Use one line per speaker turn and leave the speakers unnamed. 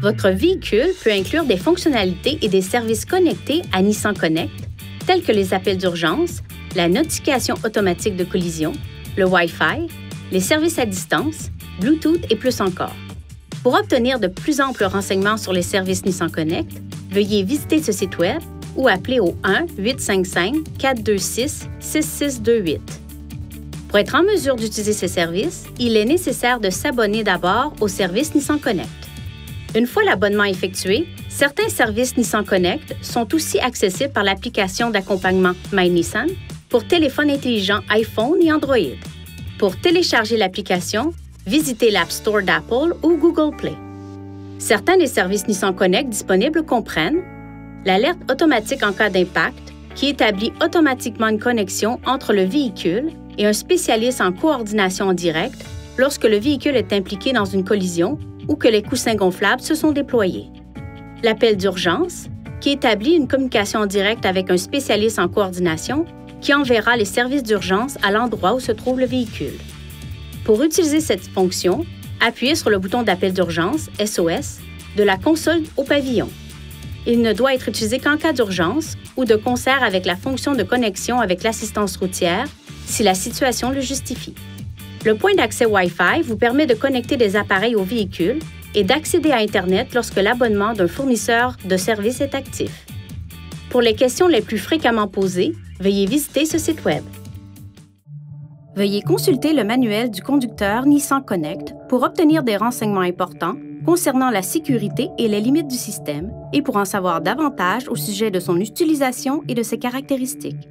Votre véhicule peut inclure des fonctionnalités et des services connectés à Nissan Connect, tels que les appels d'urgence, la notification automatique de collision, le Wi-Fi, les services à distance, Bluetooth et plus encore. Pour obtenir de plus amples renseignements sur les services Nissan Connect, veuillez visiter ce site Web ou appeler au 1-855-426-6628. Pour être en mesure d'utiliser ces services, il est nécessaire de s'abonner d'abord au service Nissan Connect. Une fois l'abonnement effectué, certains services Nissan Connect sont aussi accessibles par l'application d'accompagnement MyNissan pour téléphone intelligent iPhone et Android. Pour télécharger l'application, visitez l'App Store d'Apple ou Google Play. Certains des services Nissan Connect disponibles comprennent l'alerte automatique en cas d'impact, qui établit automatiquement une connexion entre le véhicule et un spécialiste en coordination directe lorsque le véhicule est impliqué dans une collision ou que les coussins gonflables se sont déployés. L'appel d'urgence, qui établit une communication directe avec un spécialiste en coordination qui enverra les services d'urgence à l'endroit où se trouve le véhicule. Pour utiliser cette fonction, appuyez sur le bouton d'appel d'urgence SOS de la console au pavillon. Il ne doit être utilisé qu'en cas d'urgence ou de concert avec la fonction de connexion avec l'assistance routière si la situation le justifie. Le point d'accès Wi-Fi vous permet de connecter des appareils au véhicule et d'accéder à Internet lorsque l'abonnement d'un fournisseur de services est actif. Pour les questions les plus fréquemment posées, veuillez visiter ce site Web. Veuillez consulter le manuel du conducteur Nissan Connect pour obtenir des renseignements importants concernant la sécurité et les limites du système et pour en savoir davantage au sujet de son utilisation et de ses caractéristiques.